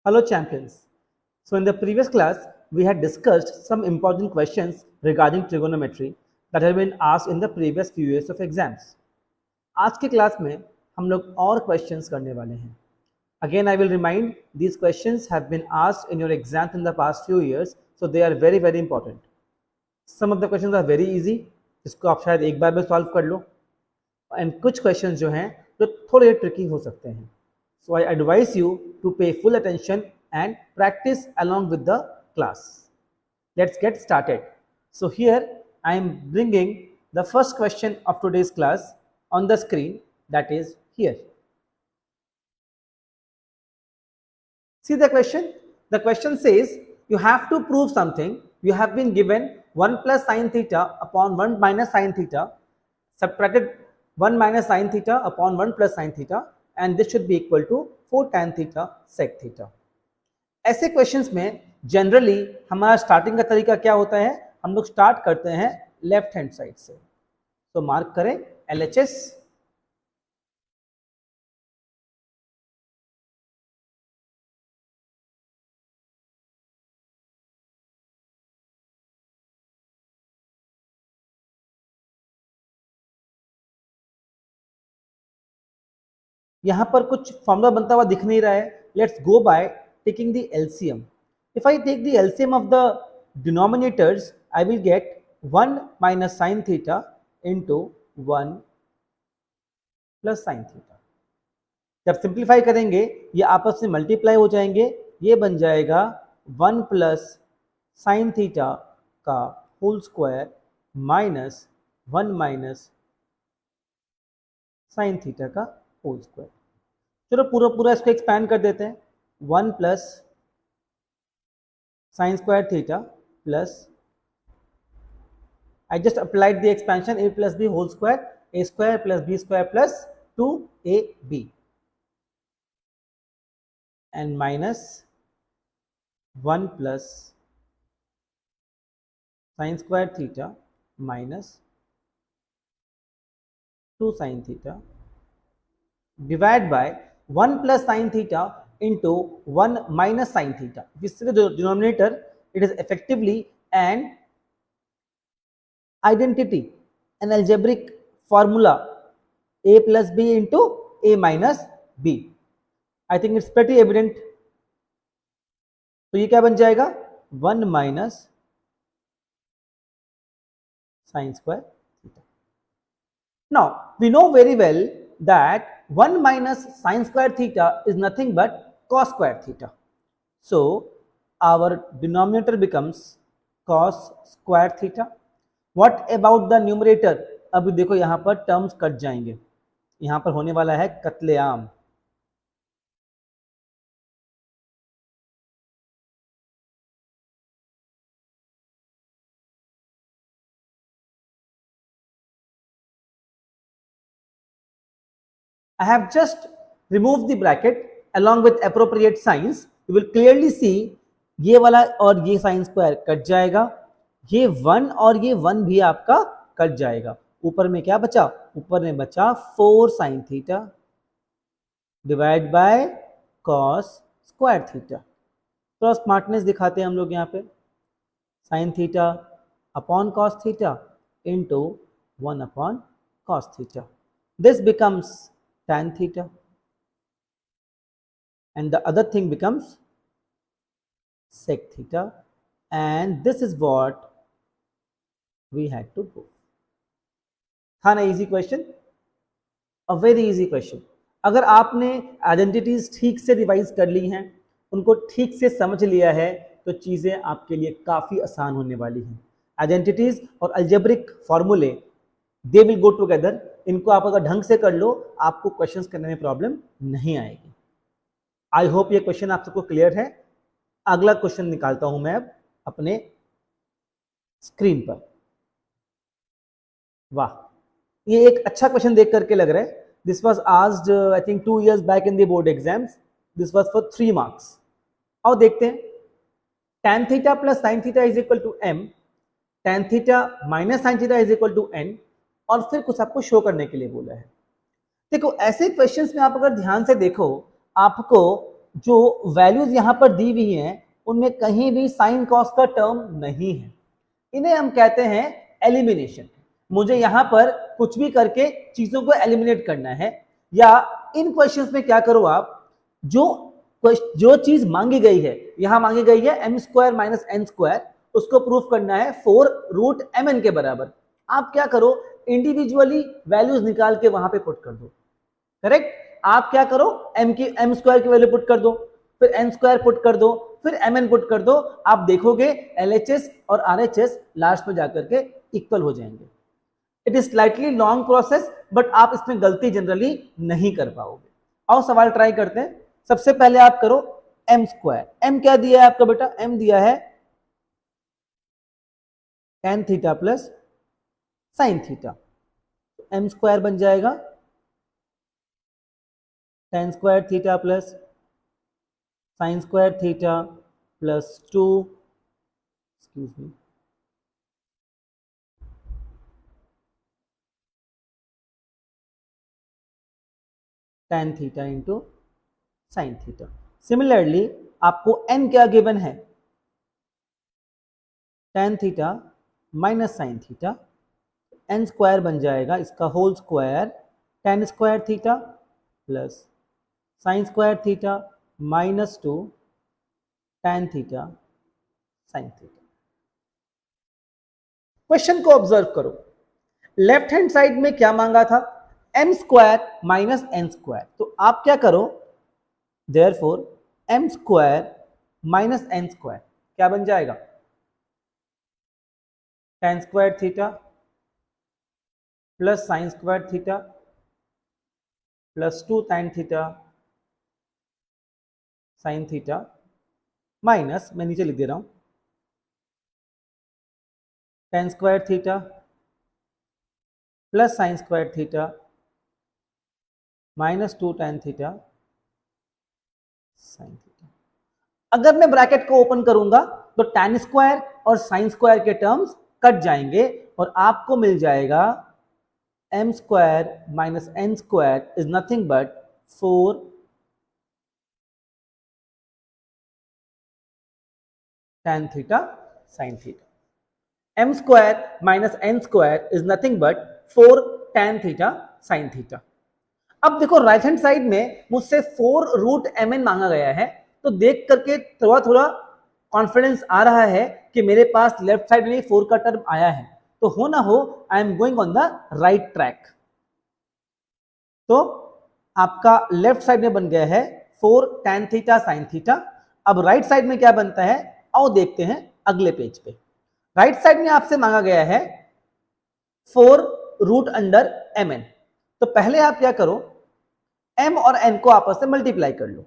Hello champions. So in the previous class, we had discussed some important questions regarding trigonometry that have been asked in the previous few years of exams. आज के class में हम लोग और questions करने वाले हैं. Again, I will remind these questions have been asked in your exams in the past few years, so they are very very important. Some of the questions are very easy, जिसको आप शायद एक बार में solve कर लो, and कुछ questions जो हैं जो थोड़े tricky हो सकते हैं. So I advise you to pay full attention and practice along with the class. Let's get started. So here I am bringing the first question of today's class on the screen, that is here. See the question? The question says you have to prove something. You have been given 1 plus sin theta upon 1 minus sin theta, subtracted 1 minus sin theta upon 1 plus sin theta, and this should be equal to 4 tan theta sec theta. ऐसे questions में generally हमारा starting का तरीका क्या होता है? हम लोग स्टार्ट करते हैं लेफ्ट हैंड साइड से. तो मार्क करें LHS. यहां पर कुछ फॉर्मूला बनता हुआ दिख नहीं रहा है. Let's go by taking the LCM. If I take the LCM of the denominators, I will get 1 minus sin theta into 1 plus sin theta. जब सिंप्लीफाई करेंगे ये आपस में मल्टीप्लाई हो जाएंगे. ये बन जाएगा 1 plus sin theta का whole square minus 1 minus sin theta का होल स्क्वायर. चलो पूरा इसको एक्सपैंड कर देते हैं. 1 plus sin square theta plus I just applied the expansion a plus b whole square, a square plus b square plus 2ab, and minus 1 plus sin square theta minus 2 sin theta divided by 1 plus sin theta into 1 minus sin theta. If you see the denominator, it is effectively an identity, an algebraic formula, a plus b into a minus b. I think it's pretty evident. तो ये क्या बन जाएगा? 1 minus sin square theta. Now we know very well that 1 minus sin square theta is nothing but cos square theta. So our denominator becomes cos square theta. What about the numerator? अभी देखो यहां पर terms cut जाएंगे. यहां पर होने वाला है कत्लेआम. I have just removed the bracket along with appropriate signs. You will clearly see ये वाला और ये साइन स्क्वायर कट जाएगा. ये 1 और ये 1 भी आपका कट जाएगा. ऊपर में क्या बचा? ऊपर में बचा 4 sin theta divide bye cos square theta. थोड़ा स्मार्टनेस दिखाते हैं हम लोग यहाँ पे. sin theta upon cos theta into 1 upon cos theta. This becomes tan theta, and the other thing becomes sec theta, and this is what we had to prove. था ना easy question? A very easy question. अगर आपने identities ठीक से revise कर ली हैं, उनको ठीक से समझ लिया है, तो चीजें आपके लिए काफी आसान होने वाली हैं. आइडेंटिटीज और अलजेब्रिक फॉर्मूले, दे विल गो टुगेदर. इनको आप अगर ढंग से कर लो, आपको क्वेश्चंस करने में प्रॉब्लम नहीं आएगी. आई होप ये क्वेश्चन आप सबको क्लियर है. अगला क्वेश्चन निकालता हूं मैं अब अपने स्क्रीन पर. वाह, ये एक अच्छा क्वेश्चन देख करके लग रहा है. This was asked I think 2 years back in the board exams. This was for 3 marks. और देखते हैं. tan theta plus sin theta is equal to m, tan theta minus sin theta is equal to n, और फिर कुछ आपको show करने के लिए बोला है. देखो ऐसे क्वेश्चंस में आप अगर ध्यान से देखो, आपको जो वैल्यूज यहाँ पर दी हुई हैं उनमें कहीं भी साइन कॉस का टर्म नहीं है, इन्हें हम कहते हैं एलिमिनेशन। मुझे यहाँ पर कुछ भी करके चीजों को एलिमिनेट करना है, या इन क्वेश्चंस में क्या करो आप, जो चीज मांगी गई है, यहां मांगी गई है M square minus N square, उसको प्रूफ करना है 4√mn के बराबर। आप क्या करो, इंडिविजुअली वैल्यूज निकाल के वहां पे पुट कर दो। करेक्ट, आप क्या करो, एम स्क्वायर की वैल्यू पुट कर दो, फिर एन स्क्वायर पुट कर दो, फिर एम एन पुट कर दो। आप देखोगे एलएचएस और आरएचएस लास्ट में जाकर के इक्वल हो जाएंगे। It is slightly long process, but आप इसमें गलती जनरली नहीं कर पाओगे। आओ सवाल ट्राई करते हैं। सबसे पहले आप करो एम स्क्वायर। एम क्या दिया है आपका बेटा, एम दिया है tan theta plus sine theta. M square बन जाएगा tan square theta plus sine square theta plus 2 excuse me tan theta into sine theta. Similarly आपको n क्या गिवन है, tan theta minus sine theta, n square बन जाएगा इसका whole square tan square theta plus sine square theta minus 2 tan theta sine theta. Question को observe करो, left hand side में क्या मांगा था, M square minus N square. तो आप क्या करो, therefore M square minus N square क्या बन जाएगा, tan square theta plus sine square theta plus 2 tan theta sine theta minus, मैं नीचे लिख दे रहा हूं, tan square theta plus sine square theta minus 2 tan theta sine theta. अगर मैं ब्रैकेट को ओपन करूंगा तो tan स्क्वायर और साइन स्क्वायर के टर्म्स कट जाएंगे और आपको मिल जाएगा M square minus N square is nothing but 4 tan theta sine theta. M square minus N square is nothing but 4 tan theta sine theta. अब देखो राइट हैंड साइड में मुझसे 4√mn मांगा गया है, तो देख करके थोड़ा थोड़ा कॉन्फिडेंस आ रहा है कि मेरे पास लेफ्ट साइड में 4 का टर्म आया है, तो हो ना हो I am going on the right track. तो आपका लेफ्ट साइड में बन गया है 4 tan थीटा साइन थीटा। अब राइट साइड में क्या बनता है, आओ देखते हैं अगले पेज पे। राइट साइड में आपसे मांगा गया है 4√mn। तो पहले आप क्या करो, m और n को आपस में मल्टीप्लाई कर लो।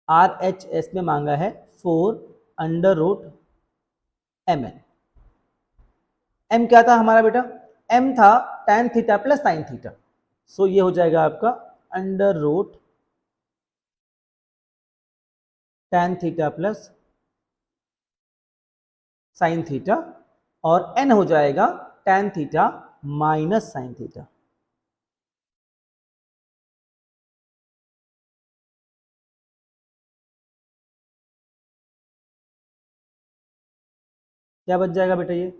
RHS में मांगा है 4√mn। m क्या था हमारा बेटा, m था tan theta plus sine theta, so ये हो जाएगा आपका √tan theta plus sine theta, और n हो जाएगा tan theta minus sine theta. क्या बच जाएगा बेटा, ये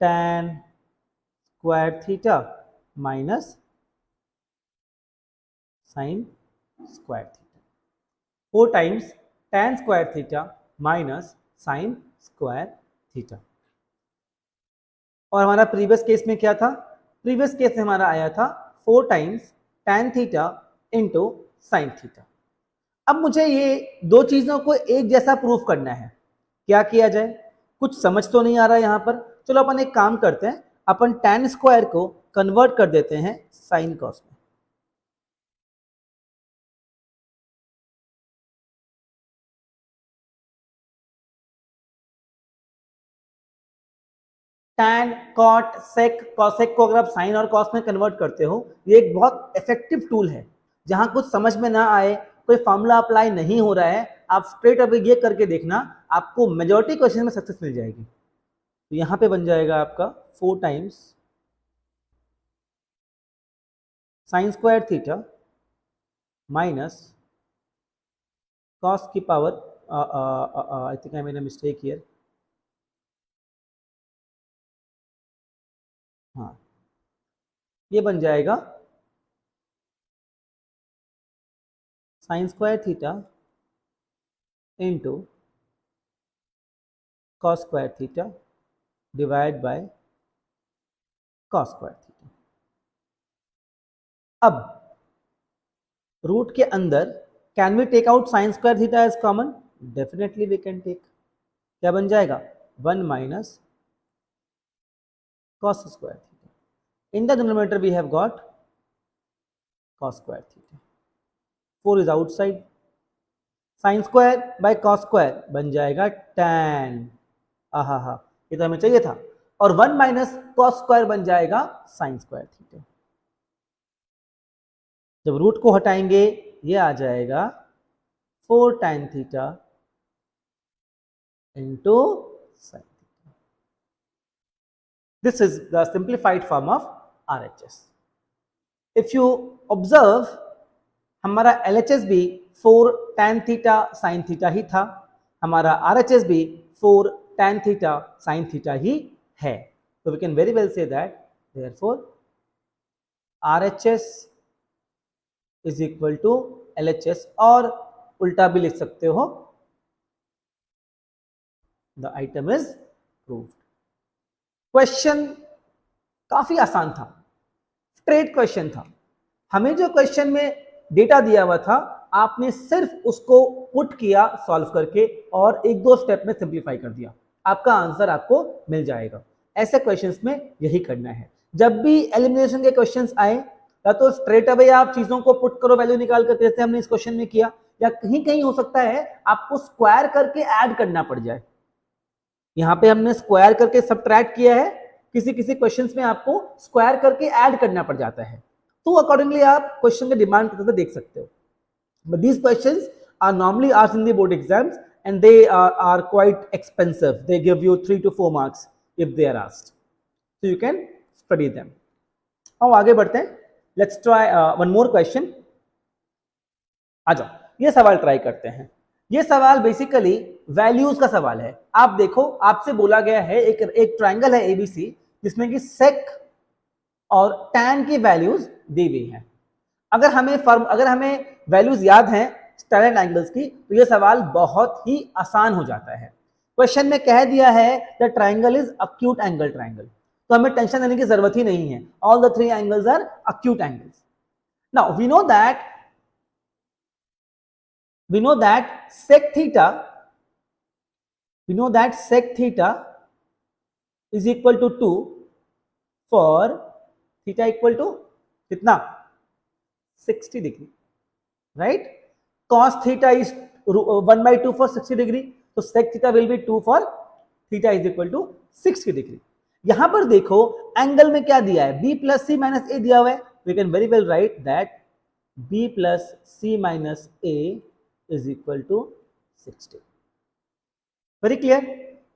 tan square theta minus sine square theta, 4 times tan square theta minus sine square theta. और हमारा प्रीवियस केस में क्या था, प्रीवियस केस में हमारा आया था 4 times tan theta into sine theta. अब मुझे ये दो चीजों को एक जैसा प्रूफ करना है, क्या किया जाए, कुछ समझ तो नहीं आ रहा है यहां पर। चलो अपन एक काम करते हैं, अपन tan स्क्वायर को कन्वर्ट कर देते हैं साइन कॉस में। tan, cot, sec, cosec को अगर आप साइन और कॉस में कन्वर्ट करते हो, ये एक बहुत इफेक्टिव टूल है। जहां कुछ समझ में ना आए, कोई फॉर्मूला अप्लाई नहीं हो रहा है, आप स्ट्रेट अवे ये करके देखना, आपको मेजॉरिटी क्वेश्चन में सक्सेस मिल जाएगी। तो यहां पे बन जाएगा आपका 4 times sine square theta minus cos की power, I think I made a mistake here, हाँ ये बन जाएगा sine square theta into cos square theta divide by cos square theta. अब रूट के अंदर can we take out sine square theta as common? Definitely we can take. क्या बन जाएगा? 1 minus cos square theta. In the denominator we have got cos square theta. 4 is outside. Sin square by cos square बन जाएगा tan. आहा हा, ये तो हमें चाहिए था। और 1 माइनस cos square बन जाएगा sin square theta. जब रूट को हटाएंगे ये आ जाएगा 4 tan theta into sin theta. This is the simplified form of RHS. If you observe, हमारा LHS भी 4 tan theta sin theta ही था, हमारा RHS भी 4 tan theta sin theta ही है। So we can very well say that therefore RHS is equal to LHS, और उल्टा भी लिख सकते हो, the item is proved। Question काफी आसान था, स्ट्रेट क्वेश्चन था। हमें जो क्वेश्चन में डेटा दिया हुआ था आपने सिर्फ उसको पुट किया सॉल्व करके और एक दो स्टेप में सिंप्लीफाई कर दिया, आपका आंसर आपको मिल जाएगा। ऐसे क्वेश्चंस में यही करना है। जब भी एलिमिनेशन के क्वेश्चंस आए या तो स्ट्रेट अवे आप चीजों को पुट करो वैल्यू निकाल कर, जैसे हमने इस क्वेश्चन में किया, या कहीं कहीं हो सकता है आपको स्क्वायर करके ऐड करना पड़ जाए। यहां पे हमने स्क्वायर करके सब्ट्रैक्ट किया है, किसी किसी क्वेश्चंस में आपको स्क्वायर करके ऐड करना पड़ जाता है, तो अकॉर्डिंगली आप क्वेश्चन के डिमांड करते देख सकते हो। But these questions are normally asked in the board exams and they are quite expensive, they give you 3 to 4 marks if they are asked, so you can study them. अब आगे बढ़ते हैं, let's try one more question. आ जाओ, ये सवाल try करते हैं। ये सवाल बेसिकली वैल्यूज का सवाल है। आप देखो, आपसे बोला गया है एक ट्रायंगल है एबीसी जिसमें कि सेक और टैन की वैल्यूज दी हुई हैं। अगर हमें वैल्यूज याद हैं स्टैंडर्ड एंगल्स की, तो ये सवाल बहुत ही आसान हो जाता है। क्वेश्चन में कह दिया है the triangle is acute angle triangle, तो हमें टेंशन लेने की जरूरत ही नहीं है। All the 3 angles are acute angles. Now we know that sec theta is equal to 2 for theta equal to कितना? 60 degree, right? Cos theta is 1/2 for 60 degree, तो sec theta will be 2 for theta is equal to 60 degree। यहां पर देखो angle में क्या दिया है, b plus c minus a दिया हुआ है। We can very well write that b plus c minus a is equal to 60। Very clear?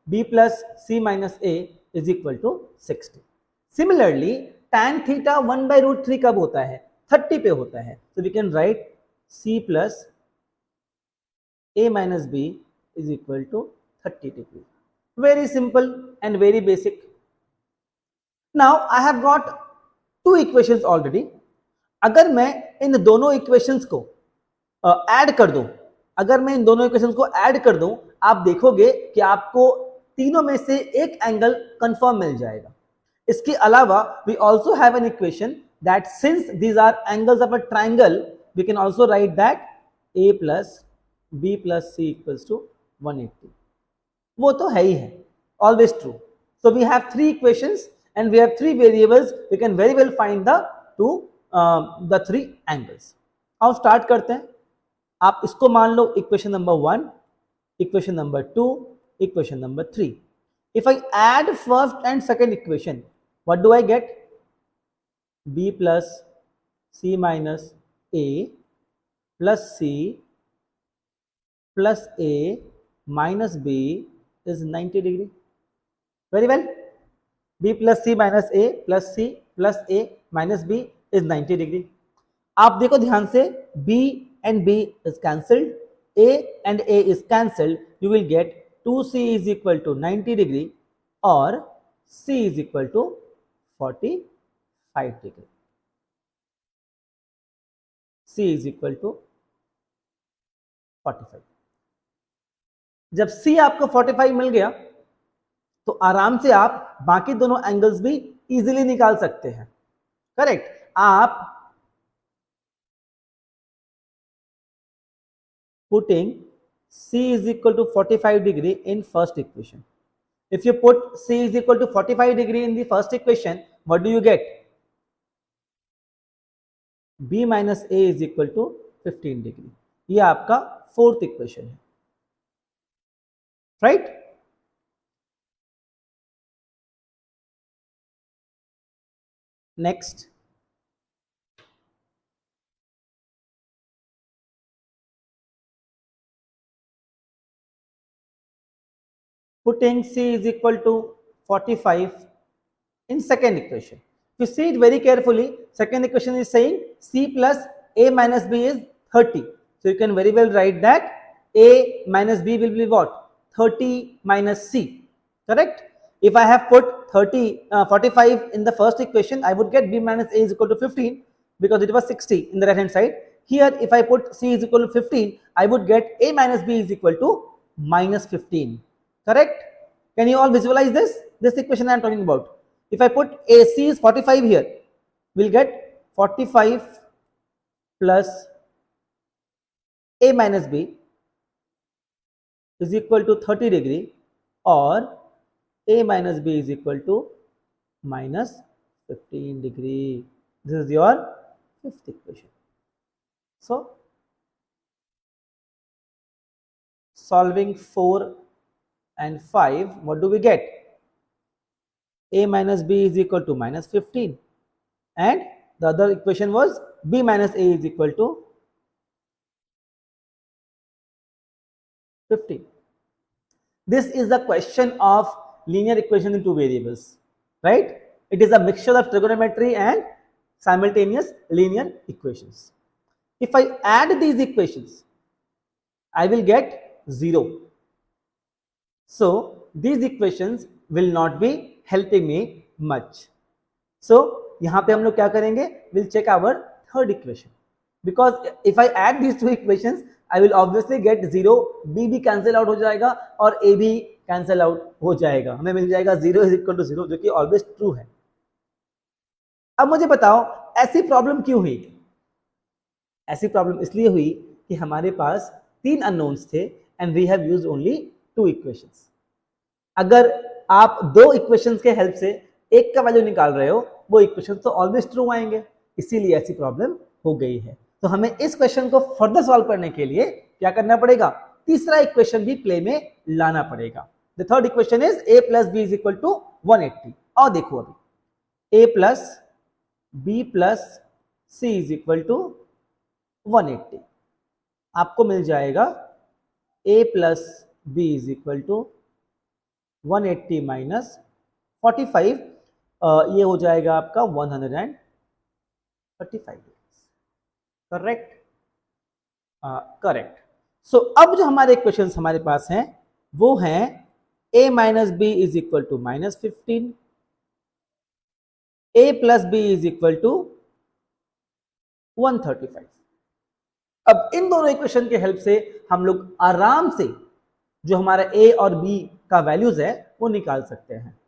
b plus c minus a is equal to 60। Similarly, tan theta 1/√3 कब होता है? 30 पे होता है। So we can write c plus a minus b is equal to 30 degree। Very simple and very basic। Now I have got 2 equations already। अगर मैं इन दोनों equations को ऐड कर दूं, अगर मैं इन दोनों इक्वेशंस को ऐड कर दूं, आप देखोगे कि आपको तीनों में से एक एंगल कंफर्म मिल जाएगा। इसके अलावा we also have an equation that since these are angles of a triangle we can also write that a plus b plus c equals to 180। वो तो है ही है, always true। So we have 3 equations and we have 3 variables, we can very well find the 3 angles। अब start करते हैं। आप इसको मान लो equation number 1, equation number 2, equation number 3। If I add first and second equation, what do I get? b plus c minus a plus c plus a minus b is 90 degree। Very well, b plus c minus a plus c plus a minus b is 90 degree। आप देखो ध्यान से, B and B is cancelled, A and A is cancelled, you will get 2C is equal to 90 degree or C is equal to 45 degree. C is equal to 45. जब C आपको 45 मिल गया तो आराम से आप बाकी दोनों एंगल्स भी इजीली निकाल सकते हैं, करेक्ट। आप putting C is equal to 45 degree in first equation. If you put C is equal to 45 degree in the first equation, what do you get? B minus A is equal to 15 degree. ये आपका fourth equation है, right. Next, putting C is equal to 45 in second equation. If you see it very carefully, second equation is saying C plus A minus B is 30. So you can very well write that A minus B will be what? 30 minus C, correct? If I have put 45 in the first equation, I would get B minus A is equal to 15 because it was 60 in the right hand side. Here, if I put C is equal to 15, I would get A minus B is equal to minus 15. Correct? Can you all visualize this? This equation I am talking about. If I put AC is 45 here, we'll get 45 plus A minus B is equal to 30 degree or A minus B is equal to minus 15 degree. This is your fifth equation. So, solving 4 and 5, what do we get? A minus B is equal to minus 15 and the other equation was B minus A is equal to 15. This is the question of linear equation in two variables, right? It is a mixture of trigonometry and simultaneous linear equations. If I add these equations, I will get 0. So these equations will not be helping me much. So यहाँ पे हम लोग क्या करेंगे? We'll check our third equation, because if I add these two equations, I will obviously get 0. B भी cancel out हो जाएगा और A भी cancel out हो जाएगा, हमें मिल जाएगा 0 is equal to 0, जो कि always true है। अब मुझे बताओ ऐसी प्रॉब्लम क्यों हुई? ऐसी प्रॉब्लम इसलिए हुई कि हमारे पास 3 अननोन्स थे and we have used only 2 equations. अगर आप 2 इक्वेशंस के हेल्प से एक का वैल्यू निकाल रहे हो, वो इक्वेशन तो ऑलवेज ट्रू आएंगे, इसीलिए ऐसी प्रॉब्लम हो गई है। तो हमें इस क्वेश्चन को फर्दर सॉल्व करने के लिए क्या करना पड़ेगा? तीसरा इक्वेशन भी प्ले में लाना पड़ेगा। The third equation is a plus B is equal to 180। और देखो अभी a plus B plus C is equal to 180, आपको मिल जाएगा a plus B is equal to 180 minus 45, ये हो जाएगा आपका 135 डिग्री, करेक्ट? करेक्ट। सो अब जो हमारे इक्वेशंस हमारे पास हैं वो हैं a minus B is equal to minus 15, a plus B is equal to 135। अब इन दोनों इक्वेशन के हेल्प से हम लोग आराम से जो हमारा a और b का वैल्यूज है वो निकाल सकते हैं।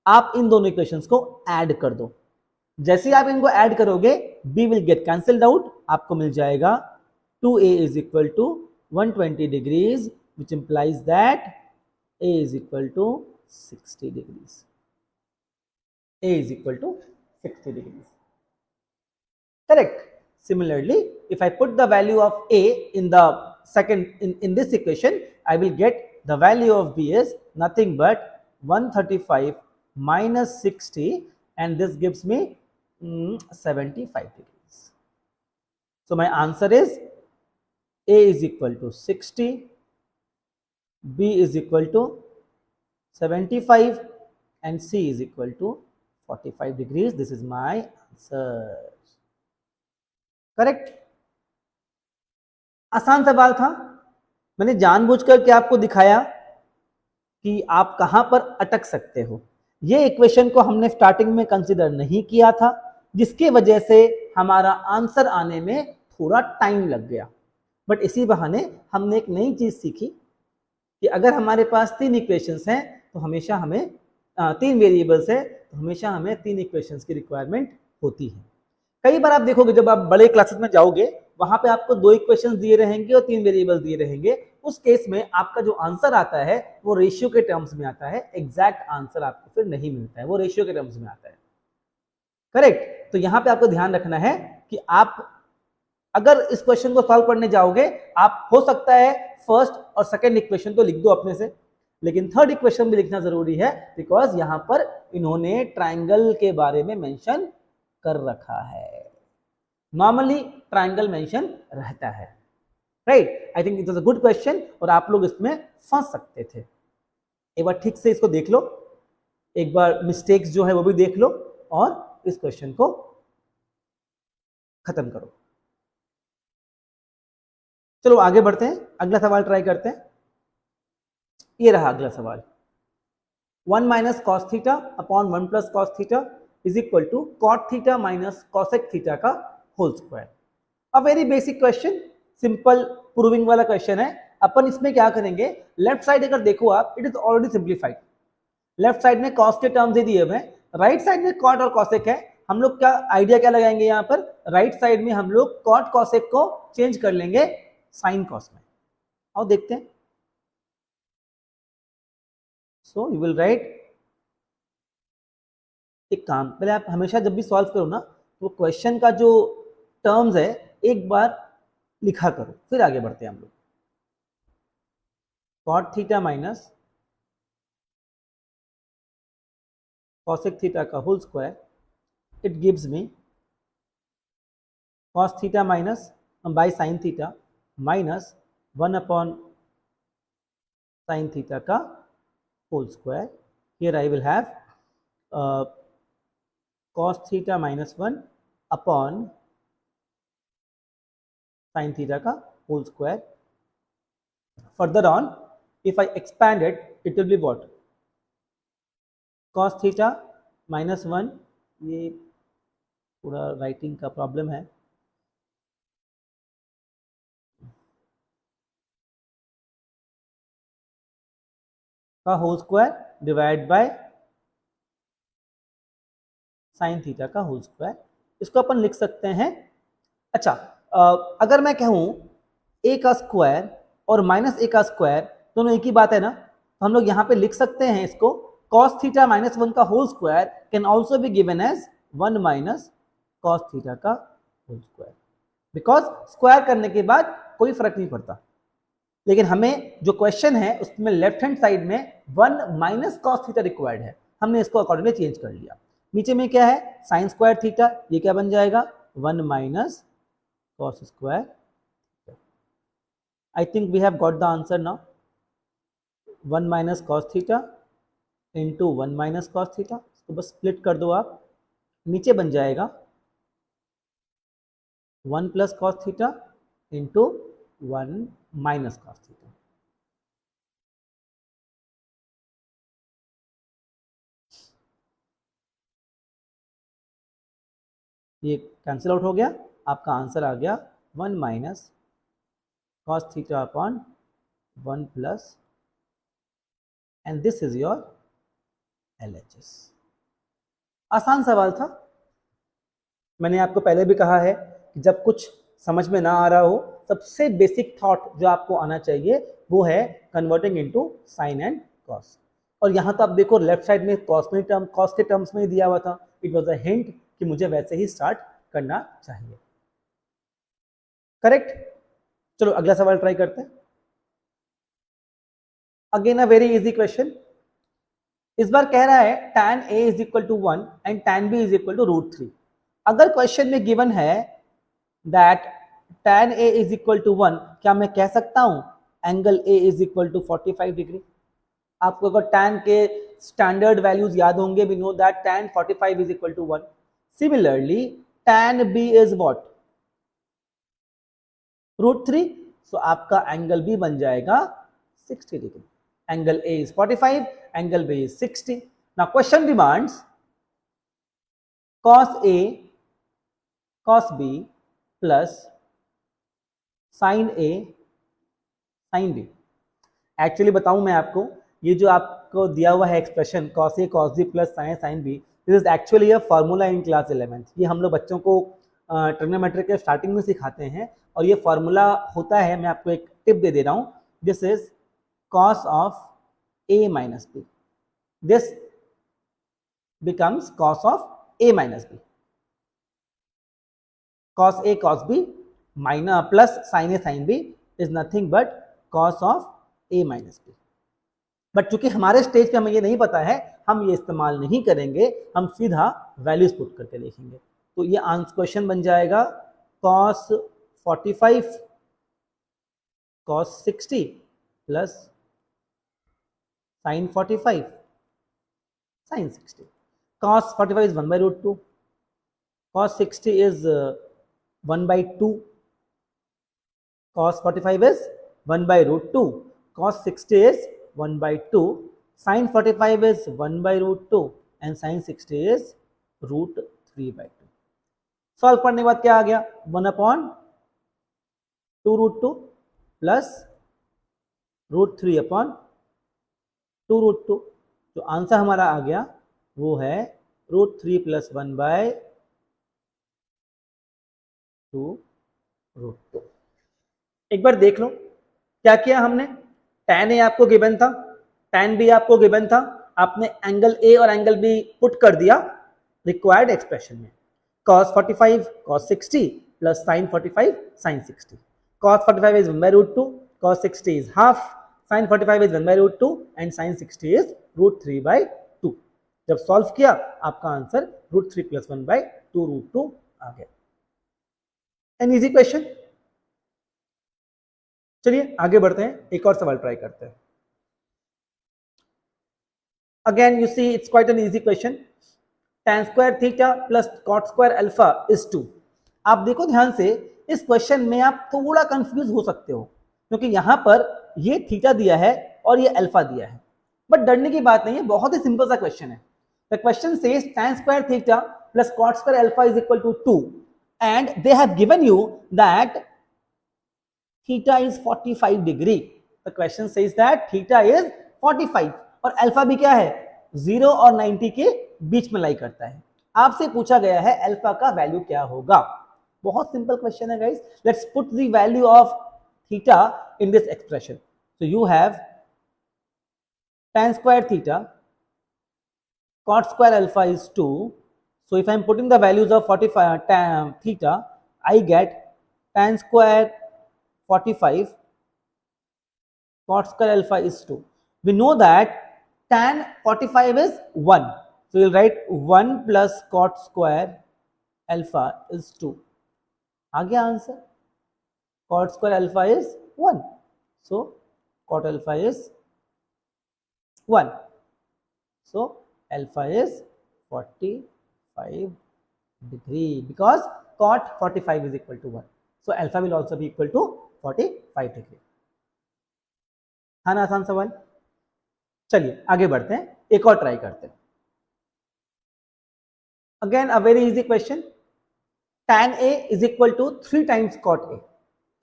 आप इन दोनों इक्वेशंस को ऐड कर दो, जैसे आप इनको ऐड करोगे b will get cancelled out, आपको मिल जाएगा 2a is equal to 120 degrees, which implies that a is equal to 60 degrees. A is equal to 60 degrees. Correct. Similarly, if I put the value of a in the second in this equation, I will get the value of b is nothing but 135 minus 60, and this gives me 75 degrees. So my answer is a is equal to 60, b is equal to 75 and c is equal to 45 degrees. This is my answer. Correct. आसान सवाल था, मैंने जानबूझकर के आपको दिखाया कि आप कहां पर अटक सकते हो। ये इक्वेशन को हमने स्टार्टिंग में कंसीडर नहीं किया था, जिसकी वजह से हमारा आंसर आने में थोड़ा टाइम लग गया। बट इसी बहाने हमने एक नई चीज सीखी कि अगर हमारे पास 3 इक्वेशंस हैं तो हमेशा हमें 3 वेरिएबल्स है तो हमेशा हमें 3 इक्वेशंस की रिक्वायरमेंट होती है। कई बार आप देखोगे जब आप बड़े क्लासेस में जाओगे वहां पे आपको 2 इक्वेशंस दिए रहेंगे और 3 वेरिएबल्स दिए रहेंगे। उस केस में आपका जो आंसर आता है वो रेशियो के टर्म्स में आता है, एग्जैक्ट आंसर आपको फिर नहीं मिलता है, वो रेशियो के टर्म्स में आता है। करेक्ट। तो यहां पे आपको ध्यान रखना है कि आप अगर इस क्वेश्चन को सॉल्व करने जाओगे, आप हो सकता है फर्स्ट और सेकंड इक्वेशन तो लिख दो अपने से, लेकिन थर्ड इक्वेशन भी लिखना जरूरी है, बिकॉज यहां पर इन्होंने ट्राइंगल के बारे में मेंशन कर रखा है। नॉर्मली ट्राइंगल मेंशन रहता है, right. I think it was a good question और आप लोग इसमें फंस सकते थे। एक बार ठीक से इसको देख लो, एक बार मिस्टेक्स जो है वो भी देख लो और इस क्वेश्चन को खत्म करो। चलो आगे बढ़ते हैं, अगला सवाल ट्राई करते हैं। ये रहा अगला सवाल, 1 minus cos theta upon 1 plus cos theta is equal to cot theta minus cosec theta का whole square. A very basic question, simple proving वाला क्वेश्चन है। अपन इसमें क्या करेंगे, लेफ्ट साइड अगर देखो आप, it is already simplified. Left side में कॉस के टर्म्स ही दिए हुए हैं, राइट साइड में कॉट और कॉसेक है। हम लोग क्या आइडिया क्या लगाएंगे यहाँ पर, राइट साइड में हम लोग कॉट कॉसेक को चेंज कर लेंगे साइन कॉस में। आओ देखते हैं। सो यू विल राइट, एक काम पहले आप हमेशा जब भी सॉल्व करो ना तो क्वेश्चन का जो टर्म्स है एक बार लिखा करो, फिर आगे बढ़ते हैं हम लोग। Cot theta minus cosec theta का whole square, it gives me cos theta minus by sine theta minus 1 upon sine theta का whole square. Here I will have cos theta minus 1 upon sin theta का whole square. Further on, if I expand it, it will be what? Cos theta minus 1, ये पूरा writing का problem है, का whole square divide by sine theta का whole square. इसको अपन लिख सकते हैं, अच्छा अगर मैं कहूं a का स्क्वायर और माइनस a का स्क्वायर दोनों एक ही बात है ना, तो हम लोग यहां पे लिख सकते हैं इसको cos थीटा माइनस 1 का whole square can also be given as 1 minus cos theta का होल स्क्वायर, बिकॉज स्क्वायर करने के बाद कोई फर्क नहीं पड़ता। लेकिन हमें जो क्वेश्चन है उसमें लेफ्ट हैंड साइड में 1 माइनस cos थीटा रिक्वायर्ड है, हमने इसको अकॉर्डिंगली चेंज कर लिया। नीचे में क्या है साइन स्क्वायर थीटा, ये क्या बन जाएगा 1 minus cos square. I think we have got the answer now. 1 minus cos theta into 1 minus cos theta, इसको बस स्प्लिट कर दो आप, नीचे बन जाएगा 1 plus cos theta into 1 minus cos theta। ये कैंसिल आउट हो गया, आपका आंसर आ गया 1 minus cos theta upon 1 plus, and this is your LHS। आसान सवाल था, मैंने आपको पहले भी कहा है कि जब कुछ समझ में ना आ रहा हो, सबसे बेसिक थॉट जो आपको आना चाहिए वो है converting into sine and cos. और यहाँ तो आप देखो लेफ्ट साइड में कॉस के टर्म्स में ही दिया हुआ था, इट वाज अ हिंट कि मुझे वैसे ही स्टार्ट करना चाहिए। करेक्ट। चलो अगला सवाल ट्राई करते हैं। Again a very easy question, इस बार कह रहा है tan a is equal to 1 and tan b is equal to √3। अगर क्वेश्चन में गिवन है that tan a is equal to 1, क्या मैं कह सकता हूं angle a is equal to 45 degree? आपको अगर tan के स्टैंडर्ड वैल्यूज याद होंगे, we know that tan 45 is equal to 1। Similarly tan b is what, √3, सो आपका एंगल भी बन जाएगा 60 degree. Angle A is 45, angle B is 60. Now question demands cos A cos B plus sin A sin B. Actually बताऊं मैं आपको, ये जो आपको दिया हुआ है expression cos A cos B plus sin B, this is actually a formula in class 11th. ये हम लोग बच्चों को ट्रिग्नोमेट्री के स्टार्टिंग में सिखाते हैं और ये फार्मूला होता है, मैं आपको एक टिप दे दे रहा हूँ. This is cos of A minus B. This becomes cos of A minus B. Cos A cos B minus plus sin A sin B is nothing but cos of A minus B. But चूंकि हमारे stage पे हमें ये नहीं पता है, हम ये इस्तेमाल नहीं करेंगे, हम सीधा वैल्यूज पुट करके लिखेंगे. तो ये आंसर क्वेश्चन बन जाएगा cos 45 cos 60 plus sin 45 sin 60. Cos 45 is 1 by root 2. Cos 60 is 1 by 2. Cos 45 is 1 by root 2. Cos 60 is 1 by 2. Sin 45 is 1 by root 2 and sin 60 is root 3 by 2. Solve करने के बाद क्या आ गया, 1/2 root 2 plus root 3 upon 2 root 2. जो answer हमारा आ गया वो है √3 प्लस 1 बाय 2 √2. एक बार देख लो क्या किया हमने. tan A आपको गिवन था, tan B आपको गिवन था, आपने एंगल A और एंगल B पुट कर दिया रिक्वायर्ड एक्सप्रेशन में. cos 45 cos 60 plus sin 45 sin 60. cos 45 is 1 by root 2, cos 60 is half, sin 45 is 1 by root 2 and sin 60 is √3 by 2. जब solve किया आपका आंसर √3 प्लस 1 by 2 √2 आ गया. An easy question. चलिए आगे बढ़ते हैं, एक और सवाल ट्राई करते हैं. Again you see it's quite an easy question. tan square theta plus cot square alpha is 2. आप देखो ध्यान से, इस क्वेश्चन में आप थोड़ा कंफ्यूज हो सकते हो क्योंकि यहां पर ये थीटा दिया है और ये अल्फा दिया है, बट डरने की बात नहीं है, बहुत ही सिंपल सा क्वेश्चन है. The question says tan square theta plus cot square alpha is equal to 2 and they have given you that theta is 45 degree. The question says that theta is 45 और अल्फा भी क्या है, 0 और 90 के बीच में लाई करता है. आपसे पूछा गया है अल्फा का वैल्यू क्या होगा. बहुत सिंपल क्वेश्चन है guys. Let's put the value of theta in this expression. So you have tan square theta cot square alpha is 2. So if I am putting the values of 45 tan theta, I get tan square 45 cot square alpha is 2. We know that tan 45 is 1. So we'll write 1 plus cot square alpha is 2. आ गया answer. cot square alpha is 1. So cot alpha is 1. So alpha is 45 degree because cot 45 is equal to 1. So alpha will also be equal to 45 degree. है ना आसान सवाल. चलिए आगे बढ़ते हैं, एक और ट्राई करते हैं. Again a very easy question. tan A is equal to 3 times cot A.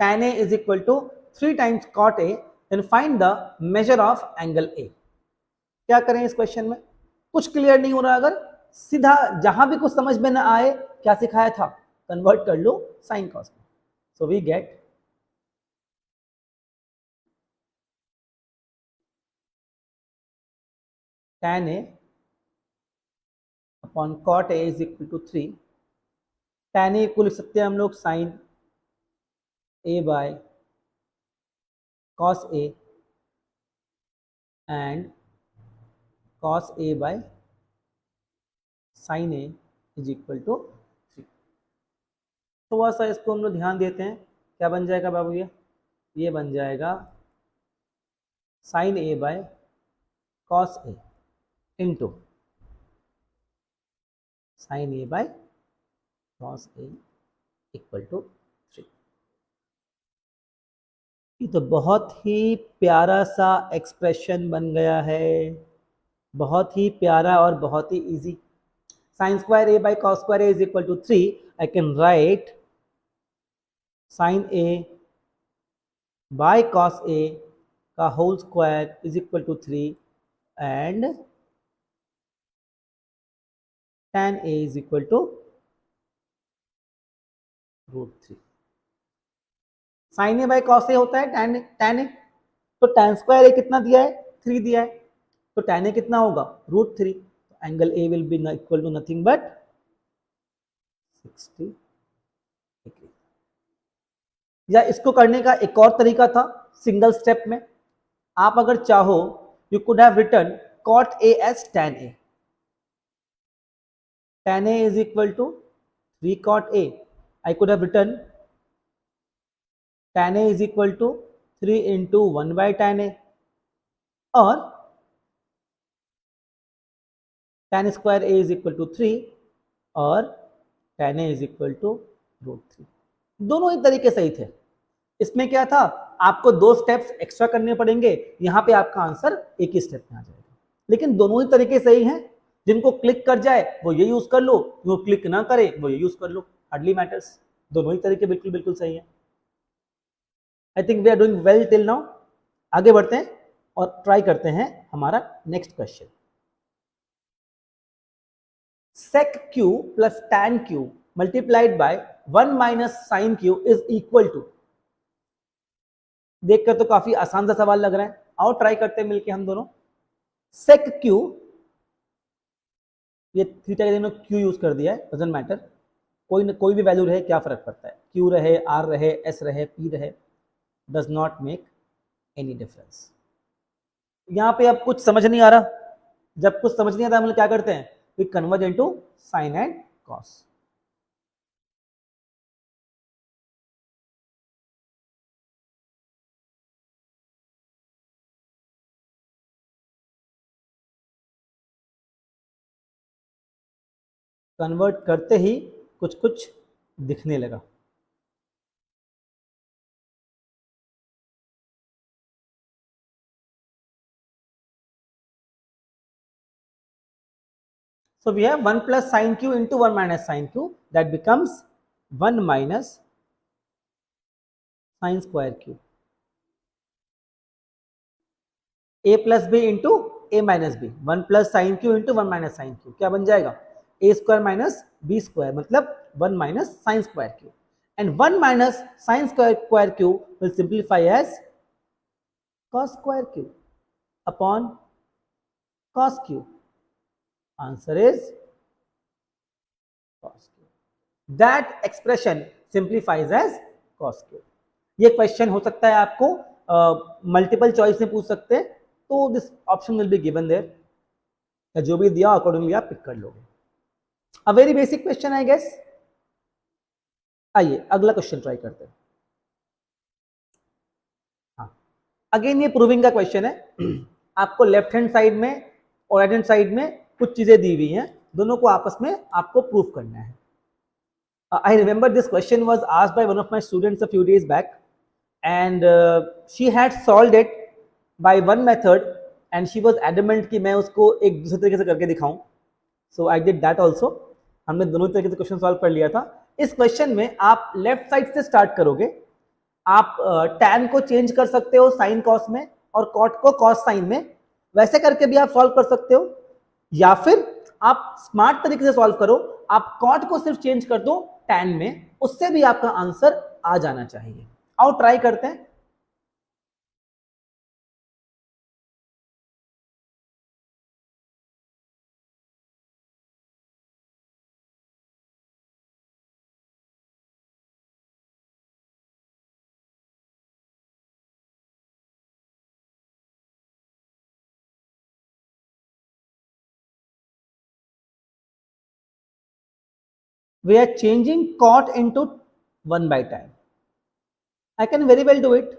tan A is equal to 3 times cot A. Then find the measure of angle A. क्या करें इस क्वेश्चन में, कुछ क्लियर नहीं हो रहा. अगर सीधा जहां भी कुछ समझ में ना आए, क्या सिखाया था, कन्वर्ट कर लो साइन कॉस में. So we get tan A upon cot A is equal to 3. tan A को लिख सकते हैं हम लोग sine A by cos A and cos A by sin A is equal to 3. थोड़ा सा इसको हम लोग ध्यान देते हैं, क्या बन जाएगा बाबू, ये बन जाएगा sin A by cos A into sin A by cos A equal to 3. ये तो बहुत ही प्यारा सा एक्सप्रेशन बन गया है, बहुत ही प्यारा और बहुत ही easy. sin square a by cos square a is equal to 3. I can write sin a by cos a का whole square is equal to 3 and tan a is equal to root 3. sin a by cos a होता है tan a, तो tan square a कितना दिया है, 3 दिया है, तो tan a कितना होगा, √3. तो angle a will be equal to nothing but 60 degree. या इसको करने का एक और तरीका था सिंगल स्टेप में। आप अगर चाहो you could have written cot a as tan a. tan a is equal to 3 cot a. I could have written tan a is equal to 3 into 1 by tan a, or tan square a is equal to 3 और tan a is equal to √3. दोनों ही तरीके सही थे। इसमें क्या था, आपको 2 steps extra करने पड़ेंगे, यहाँ पे आपका आंसर एक ही स्टेप में आ जाएगा। लेकिन दोनों ही तरीके सही हैं। जिनको क्लिक कर जाए वो ये यूज कर लो, जो क्लिक ना करे वो ये यूज कर लो, हार्डली मैटर्स। दोनों ही तरीके बिल्कुल बिल्कुल सही है। I think we are doing well till now. आगे बढ़ते हैं और ट्राई करते हैं हमारा next question. sec q plus tan q multiplied by 1 minus sin q is equal to। देखकर तो काफी आसान सा सवाल लग रहा है, आओ ट्राई करते हैं मिलके हम दोनों। sec q, ये थीटा के जगह q यूज कर दिया है, डजंट मैटर, कोई भी वैल्यू रहे क्या फर्क पड़ता है, q रहे, r रहे, s रहे, p रहे, does not make any difference. यहाँ पे अब कुछ समझ नहीं आ रहा, जब कुछ समझ नहीं आता हम लोग क्या करते हैं, we convert into sine and cos. Convert करते ही कुछ कुछ दिखने लगा। So we have 1 plus sin q into 1 minus sin q, that becomes 1 minus sin square q. a plus b into a minus b, 1 plus sin q into 1 minus sin q, क्या बन जाएगा, a square minus b square, मतलब 1 minus sin square q. And 1 minus sin square q will simplify as cos square q upon cos q. Answer is cos q. That expression simplifies as cos q. ये question हो सकता है आपको multiple choice में पूछ सकते हैं, तो this option will be given there, जो भी दिया अकॉर्डिंगली आप पिक कर लोगे। A very basic question I guess. आइए अगला क्वेश्चन ट्राई करते हैं। हाँ, अगेन ये प्रूविंग का क्वेश्चन है। आपको लेफ्ट हैंड साइड में और राइट हैंड साइड में कुछ चीजें दी हुई हैं, दोनों को आपस में आपको प्रूफ करना है। I remember this question was asked by one of my students a few days back, and she had solved it by one method and she was adamant कि मैं उसको एक दूसरे तरीके से करके दिखाऊं। So I did that also. हमने दोनों तरीके से क्वेश्चन सॉल्व कर लिया था। इस क्वेश्चन में आप लेफ्ट साइड से स्टार्ट करोगे, आप tan को चेंज कर सकते हो साइन कॉस में और cot को कॉस साइन में, वैसे करके भी आप सॉल्व कर सकते हो, या फिर आप स्मार्ट तरीके से सॉल्व करो, आप cot को सिर्फ चेंज कर दो tan में, उससे भी आपका आंसर आ जाना चाहिए। आओ ट्राई करते हैं। We are changing cot into 1 by tan. I can very well do it.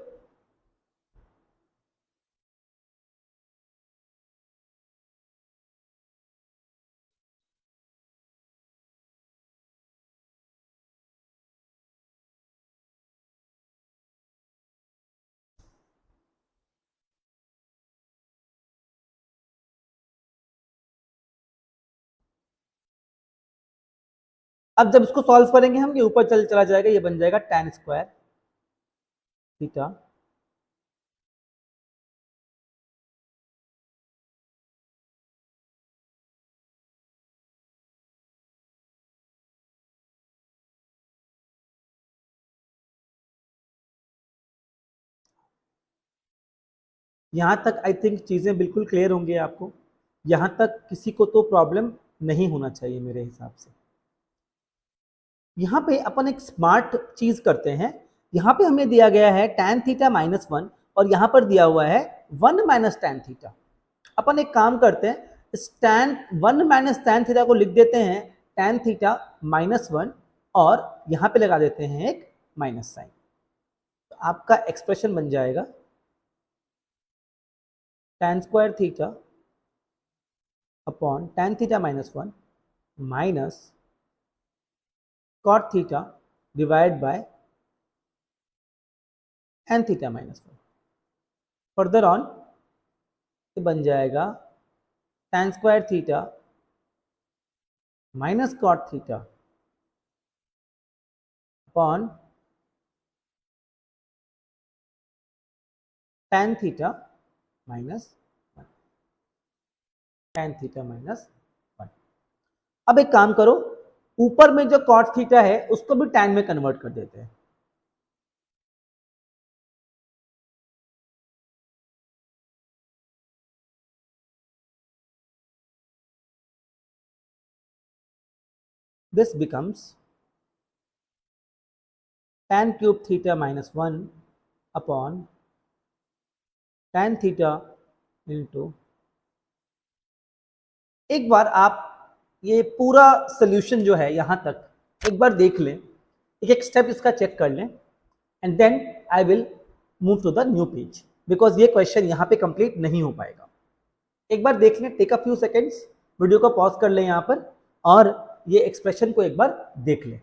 अब जब इसको सॉल्व करेंगे हम, ये ऊपर चला जाएगा, ये बन जाएगा tan स्क्वायर थीटा यहाँ तक आई थिंक चीज़ें बिल्कुल क्लियर होंगी आपको। यहाँ तक किसी को तो प्रॉब्लम नहीं होना चाहिए मेरे हिसाब से। यहाँ पे अपन एक स्मार्ट चीज़ करते हैं। यहाँ पे हमें दिया गया है tan थीटा -1 और यहाँ पर दिया हुआ है 1 माइनस tan थीटा। अपन एक काम करते हैं, इस tan 1 माइनस tan थीटा को लिख देते हैं tan थीटा -1 और यहाँ पे लगा देते हैं एक माइनस साइन। तो आपका एक्सप्रेशन बन जाएगा tan square theta upon tan theta -1 minus cot theta divide by tan theta -1। Further on ये बन जाएगा tan square theta minus cot theta upon tan theta -1, tan theta -1। अब एक काम करो, ऊपर में जो cot थीटा है उसको भी tan में कन्वर्ट कर देते हैं। This becomes tan cube theta -1 upon tan theta into, एक बार आप ये पूरा सोल्यूशन जो है यहाँ तक एक बार देख लें, एक एक स्टेप इसका चेक कर लें and then I will move to the new page, because ये क्वेश्चन यहाँ पे कंप्लीट नहीं हो पाएगा। एक बार देख लें, take a few seconds, video को पॉज कर लें यहाँ पर और ये एक्सप्रेशन को एक बार देख लें।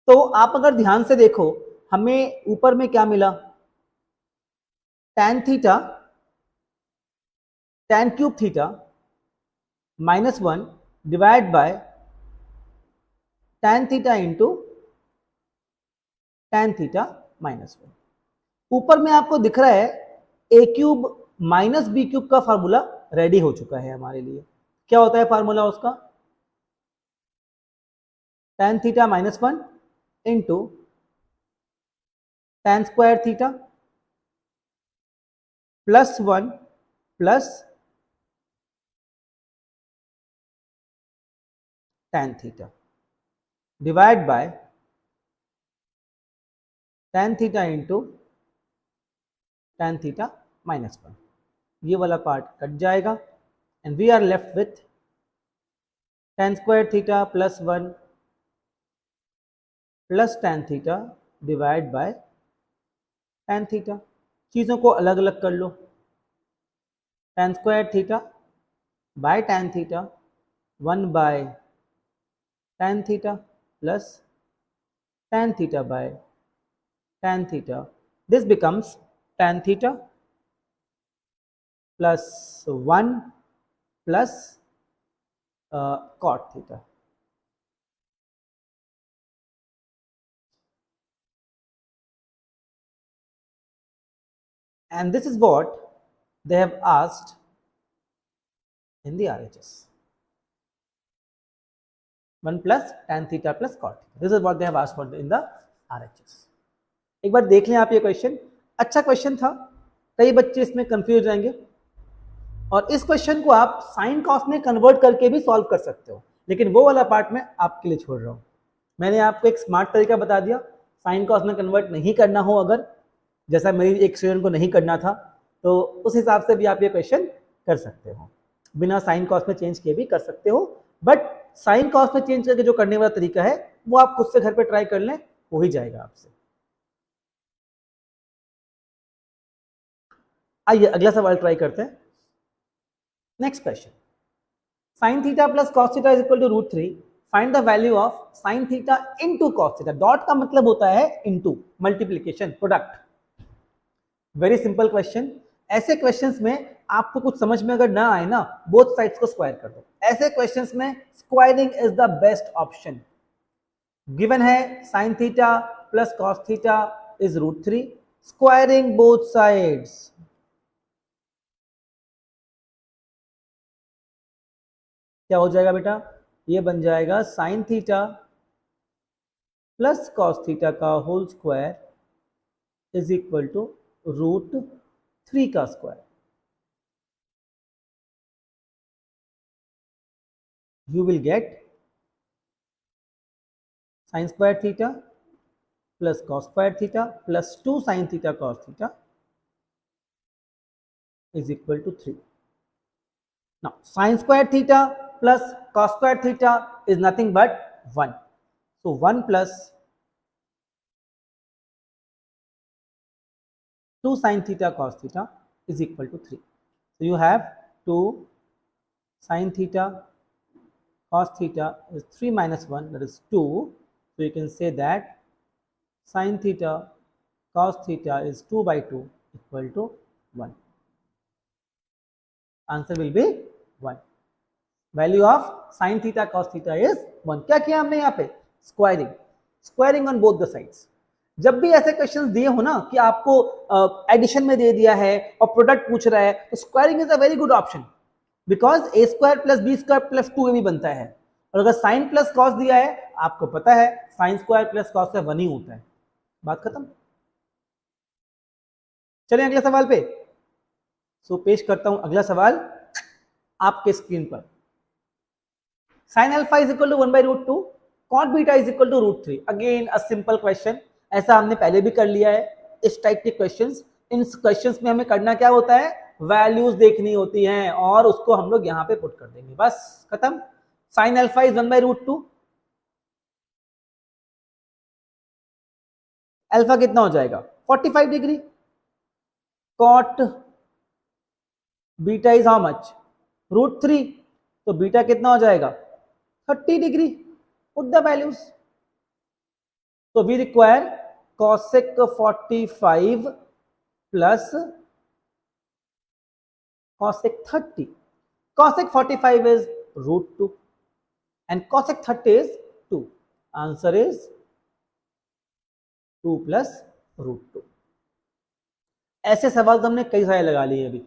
तो आप अगर ध्यान से देखो, हमें ऊपर में क्या मिला, tan theta tan cube theta -1 divide by tan theta into tan theta -1। ऊपर में आपको दिख रहा है a cube minus B cube का फार्मूला रेडी हो चुका है हमारे लिए। क्या होता है फार्मूला उसका, tan theta -1 into tan square theta +1 plus tan theta divide by tan theta into tan theta -1। ये वाला पार्ट कट जाएगा and we are left with tan square theta +1 plus tan theta divide by tan theta. चीज़ों को अलग अलग कर लो, tan square theta by tan theta 1 by tan theta plus tan theta by tan theta. This becomes tan theta plus 1 plus cot theta. And this is what they have asked in the RHS. 1 plus tan theta plus cot theta. This is what they have asked for in the RHS. एक बार देख लें आप ये question, अच्छा question था, कई बच्चे इसमें कंफ्यूज जाएंगे और इस क्वेश्चन को आप साइन कॉस में कन्वर्ट करके भी सॉल्व कर सकते हो, लेकिन वो वाला पार्ट मैं आपके लिए छोड़ रहा हूँ। मैंने आपको एक स्मार्ट तरीका बता दिया, साइन कॉस में कन्वर्ट नहीं करना हो अगर, जैसा मेरी एक स्टूडेंट को नहीं करना था, तो उस हिसाब से भी आप ये क्वेश्चन कर सकते हो, बिना साइन कॉस में चेंज किए भी कर सकते हो। बट साइन कॉस में चेंज करके जो करने वाला तरीका है वो आप खुद से घर पे ट्राई कर लें, हो ही जाएगा आपसे। आइए अगला सवाल ट्राई करते हैं। Next question, sine theta plus cos theta is equal to √3, find the value of sine theta into cos theta. Dot का मतलब होता है into, multiplication, product. Very simple question. ऐसे क्वेश्चंस में आपको कुछ समझ में अगर ना आए ना, बोथ साइड्स को स्क्वायर कर दो। ऐसे क्वेश्चंस में squaring is the best option. Given है sine theta plus cos theta is √3, squaring both sides. क्या हो जाएगा बेटा? ये बन जाएगा sine theta plus cos theta का whole square is equal to √3 का square. You will get sin square theta plus cos square theta plus 2 sin theta cos theta is equal to 3. Now sin square theta plus cos square theta is nothing but 1. So 1 plus 2 sin theta cos theta is equal to 3. So you have 2 sin theta cos theta is 3 minus 1, that is 2. So you can say that sin theta cos theta is 2 by 2 equal to 1. Answer will be 1. Value of sine theta cos theta is 1. क्या किया हमने यहाँ पे? Squaring. Squaring on both the sides. जब भी ऐसे questions दिए हो ना कि आपको एडिशन में दे दिया है और प्रोडक्ट पूछ रहा है, तो squaring is a very good option, because A square plus B square plus 2 भी बनता है। और अगर साइन प्लस कॉस दिया है, आपको पता है साइन स्क्वायर प्लस कॉस का 1 ही होता है। बात खत्म। चलिए अगले सवाल पे। सो पेश करता हूं अगला सवाल आपके स्क्रीन पर। sin alpha is equal to 1 by √2, cot beta is equal to √3. Again a simple question, ऐसा हमने पहले भी कर लिया है। इस टाइप के क्वेश्चंस, इन क्वेश्चंस में हमें करना क्या होता है? वैल्यूज देखनी होती हैं और उसको हम लोग यहाँ पे पुट कर देंगे, बस खत्म। sin alpha is 1 by √2, alpha कितना हो जाएगा? 45 degree. cot beta is how much? √3, तो बीटा कितना हो जाएगा? 30 डिग्री। Put the values. तो we require cosec 45 plus cosec 30. Cosec 45 is √2 and cosec 30 is 2. Answer is 2 plus √2. ऐसे सवाल तो हमने कई सारे लगा लिए अभी,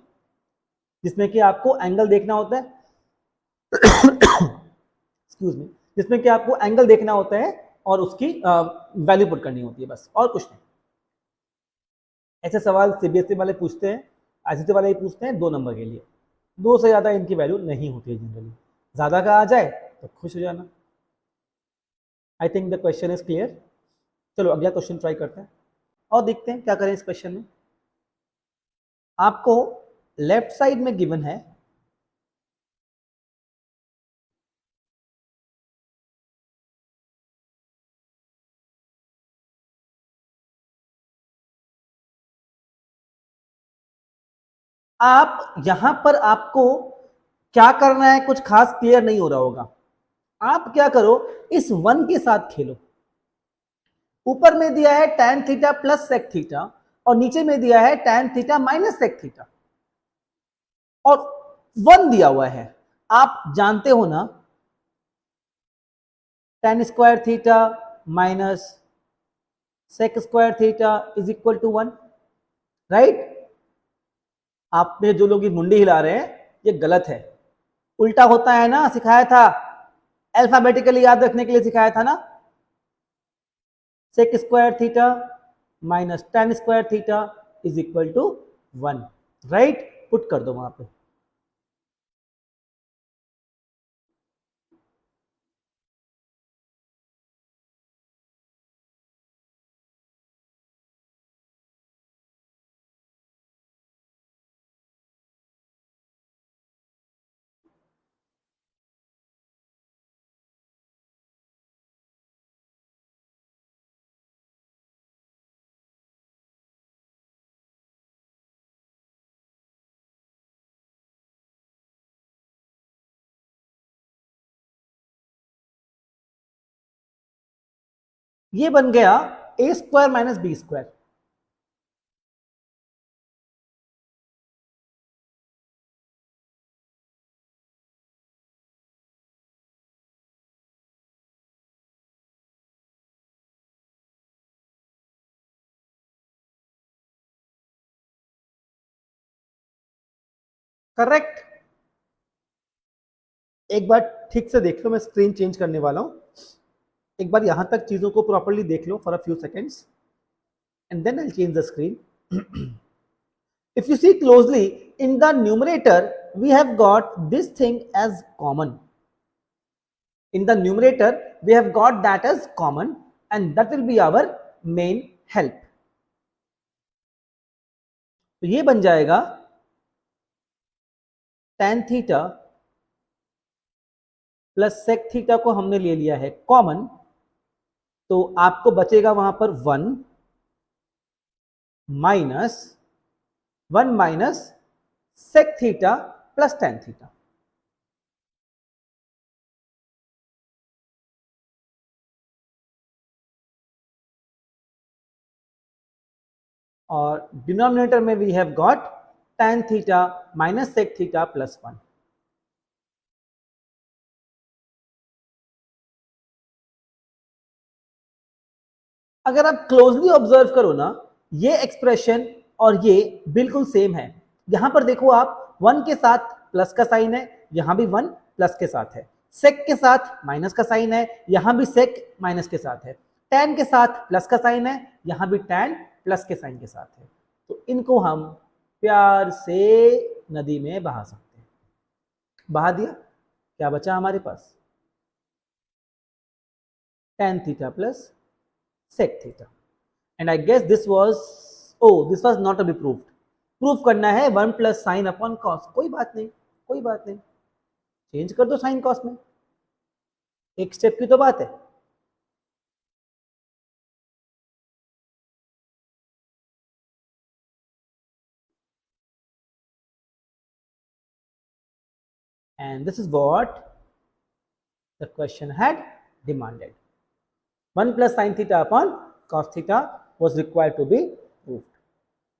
जिसमें कि आपको एंगल देखना होता है एक्सक्यूज मी, जिसमें कि आपको एंगल देखना होता है और उसकी वैल्यू पुट करनी होती है, बस और कुछ नहीं। ऐसे सवाल सीबीएसई वाले पूछते हैं, आईसीएसई वाले भी पूछते हैं 2 नंबर के लिए। 2 से ज़्यादा इनकी वैल्यू नहीं होती है जनरली। ज़्यादा का आ जाए तो खुश हो जाना। I think the question is clear. चलो अगला क्वेश्चन ट्राई करते हैं और देखते हैं क्या करें इस क्वेश्चन में। आपको लेफ्ट साइड में गिवन है आप यहां पर आपको क्या करना है कुछ खास क्लियर नहीं हो रहा होगा। आप क्या करो, इस 1 के साथ खेलो। ऊपर में दिया है tan theta plus sec theta और नीचे में दिया है tan theta minus sec theta और 1 दिया हुआ है। आप जानते हो ना tan square theta minus sec square theta is equal to 1, right. आप में जो लोग ये मुंडी हिला रहे हैं ये गलत है, उल्टा होता है ना, सिखाया था अल्फाबेटिकली याद रखने के लिए सिखाया था ना। Sec square theta minus tan square theta is equal to 1, right. Put कर दो वहां पे। ये बन गया a square minus B square. Correct. एक बार ठीक से देख लो, मैं स्क्रीन चेंज करने वाला हूं, एक बार यहां तक चीजों को प्रॉपर्ली देख लो for a few seconds and then I change the screen. If you see closely in the numerator, we have got this thing as common. In the numerator, we have got that as common, and that will be our main help. तो ये बन जाएगा tan theta plus sec theta को हमने ले लिया है common, तो आपको बचेगा वहां पर 1 minus sec theta plus tan theta. और डिनोमिनेटर में we have got tan theta minus sec theta plus 1। अगर आप क्लोजली ऑब्जर्व करो ना, ये एक्सप्रेशन और ये बिल्कुल सेम है। यहां पर देखो आप 1 के साथ प्लस का साइन है, यहां भी 1 प्लस के साथ है, सेक के साथ माइनस का साइन है, यहां भी सेक माइनस के साथ है, टैन के साथ प्लस का साइन है, यहां भी टैन प्लस के साइन के साथ है। तो इनको हम प्यार से नदी में बहा सकते हैं। बहा दिया, क्या बचा हमारे पास? tan theta plus sec theta, and I guess this was not to be proved. Proof करना है 1 प्लस साइन अपॉन कॉस। कोई बात नहीं, कोई बात नहीं, चेंज कर दो साइन कॉस में, एक स्टेप की तो बात है। And this is what the question had demanded. 1 plus sin theta upon cos theta was required to be proved.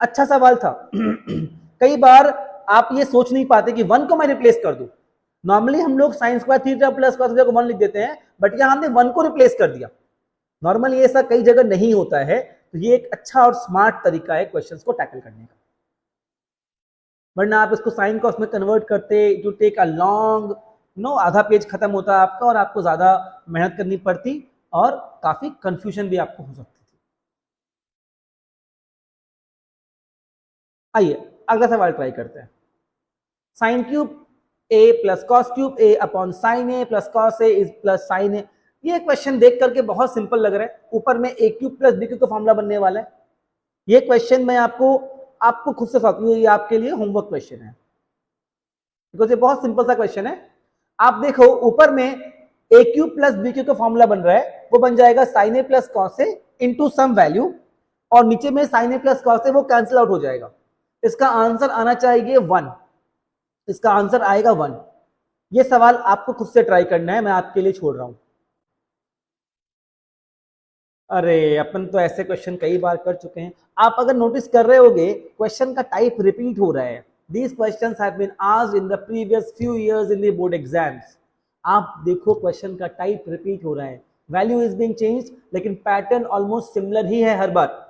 अच्छा सवाल था। कई बार आप ये सोच नहीं पाते कि 1 को मैं रिप्लेस कर दूं। नॉर्मली हम लोग sign square theta plus cos theta को 1 लिख देते हैं, बट यहां हमने 1 को रिप्लेस कर दिया। नॉर्मली ऐसा कई जगह नहीं होता है, तो ये एक अच्छा और स्मार्ट तरीका है क्वेश्चंस को टैकल करने का। वरना आप इसको साइन कॉस में कन्वर्ट करते, टू टेक अ लॉन्ग आधा पेज खत्म होता है आपका और आपको ज्यादा मेहनत करनी पड़ती और काफी कंफ्यूजन भी आपको हो सकती थी। आइए अगला सवाल ट्राई करते हैं। Sine cube A plus cos cube A upon sine A plus cos A is plus sine A. ये क्वेश्चन देख करके बहुत सिंपल लग रहा है। ऊपर में ए क्यूब प्लस बी क्यूब का फॉर्मूला बनने वाला है। ये क्वेश्चन मैं आपको खुद से सॉल्व, ये आपके लिए होमवर्क क्वेश्चन है, बिकॉज ये बहुत सिंपल सा क्वेश्चन है। आप देखो ऊपर में ए क्यूब प्लस बी क्यूब का फॉर्मूला बन रहा है, वो बन जाएगा sign A plus cos A into some value, और नीचे में साइन ए प्लस कॉस ए वो कैंसिल आउट हो जाएगा। इसका आंसर आना चाहिए 1, इसका आंसर आएगा 1। ये सवाल आपको खुद से ट्राई करना है, मैं आपके लिए छोड़ रहा हूं। अरे अपन तो ऐसे क्वेश्चन कई बार कर चुके हैं। आप अगर नोटिस कर रहे होगे क्वेश्चन का टाइप रिपीट हो रहा है। These questions have been asked in the previous few years in the board exams. आप देखो क्वेश्चन का टाइप रिपीट हो रहा है, वैल्यू इज बीइंग चेंज्ड, लेकिन पैटर्न ऑलमोस्ट सिमिलर ही है हर बार।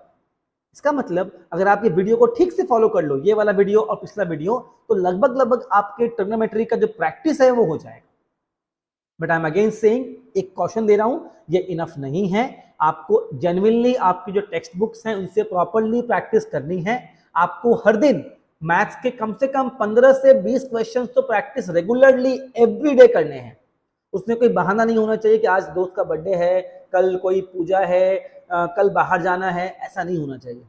इसका मतलब अगर आप ये वीडियो को ठीक से फॉलो कर लो, ये वाला वीडियो और पिछला वीडियो, तो लगभग आपके ट्रिग्नोमेट्री का जो प्रैक्टिस है वो हो जाएगा। But I am again saying, एक क्वेश्चन दे रहा हूं, ये इनफ नहीं है। आपको जेन्युइनली आपकी जो टेक्स्ट बुक्स हैं उनसे प्रॉपरली प्रैक्टिस करनी है। आपको हर दिन मैथ्स के कम से कम 15 से 20 क्वेश्चंस तो प्रैक्टिस रेगुलरली एवरीडे करने हैं। उसमें कोई बहाना नहीं होना चाहिए कि आज दोस्त का बर्थडे है, कल कोई पूजा है, कल बाहर जाना है, ऐसा नहीं होना चाहिए।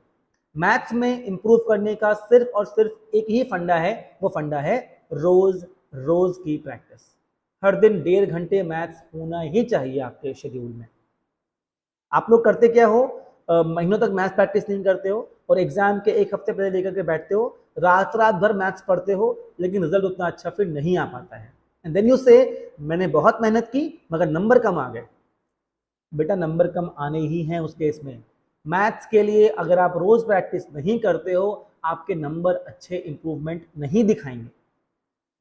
मैथ्स में इंप्रूव करने का सिर्फ और सिर्फ एक ही फंडा है, वो फंडा है रोज की प्रैक्टिस। हर दिन 1.5 घंटे मैथ्स होना ही चाहिए आपके शेड्यूल में। आप लोग करते क्या हो, महीनों तक मैथ्स प्रैक्टिस नहीं करते हो और एग्जाम के एक हफ्ते पहले लेकर के बैठते हो, रात भर मैथ्स पढ़ते हो, लेकिन रिजल्ट उतना अच्छा फिर नहीं आ पाता है। एंड देन यू से मैंने बहुत मेहनत की मगर नंबर कम आ गए। बेटा नंबर कम आने ही हैं उस केस में। मैथ्स के लिए अगर आप रोज प्रैक्टिस नहीं करते हो, आपके नंबर अच्छे इंप्रूवमेंट नहीं दिखाएंगे।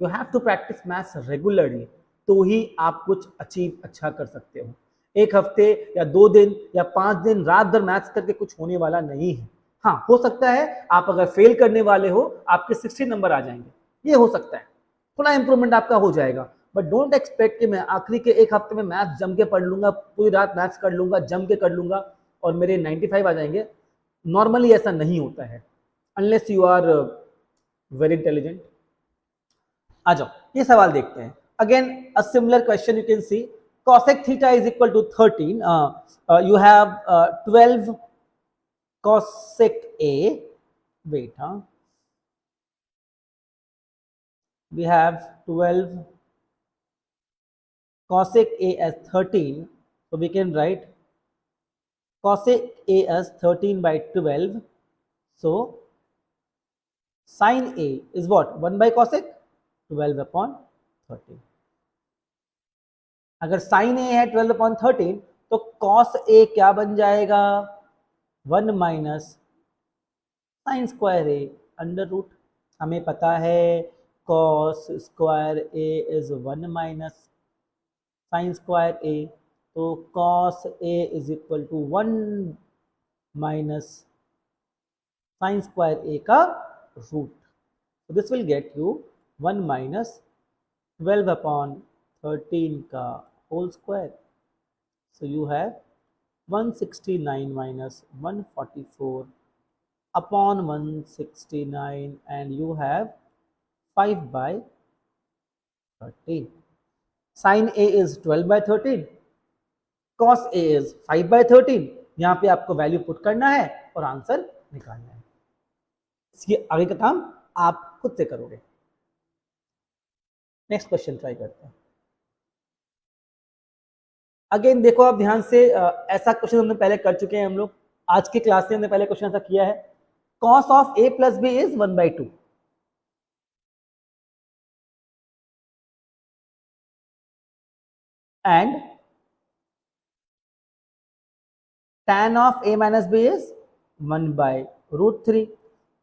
You have to practise maths regularly, तो ही आप कुछ अचीव अच्छा कर सकते हो। एक हफ्ते या 2 दिन या 5 दिन रात भर मैथ्स करके कुछ होने वाला नहीं है। हाँ, हो सकता है आप अगर फेल करने वाले हो, आपके 60 नंबर आ जाएंगे, ये हो सकता है, थोड़ा इंप्रूवमेंट आपका हो जाएगा, बट डोंट एक्सपेक्ट कि मैं आखिरी के एक हफ्ते में मैथ्स जम के पढ़ लूंगा, पूरी रात मैथ्स कर लूंगा, जम के कर लूंगा और मेरे 95 आ जाएंगे। नॉर्मली ऐसा नहीं होता है, unless you are very intelligent. आ जाओ, ये सवाल देखते हैं। Again a similar question you can see, cosec theta is equal to 13, you have 12 cosec a, wait, we have 12 cosec a as 13, so we can write cosec a as 13 by 12, so sin a is what, 1 by cosec, 12 upon 13। अगर sin a है 12 upon 13 तो cos a क्या बन जाएगा, 1 minus sine square A under root. हमें पता है cos square A is 1 minus sine square A, तो cos A is equal to 1 minus sine square A का root. so this will get you 1 minus 12 upon 13 का whole square, so you have 169 minus 144 upon 169 and you have 5 by 13। sin a is 12 by 13, cos a is 5 by 13। यहाँ पे आपको value put करना है और answer निकालना है। इसके आगे का काम आप खुद से करोगे। नेक्स्ट क्वेश्चन ट्राई करते हैं। अगेन देखो आप ध्यान से, ऐसा क्वेश्चन हमने पहले कर चुके हैं हम लोग, आज की क्लास में हमने पहले क्वेश्चन ऐसा किया है। cos of a plus B is 1/2 and tan of a minus B is 1/√3।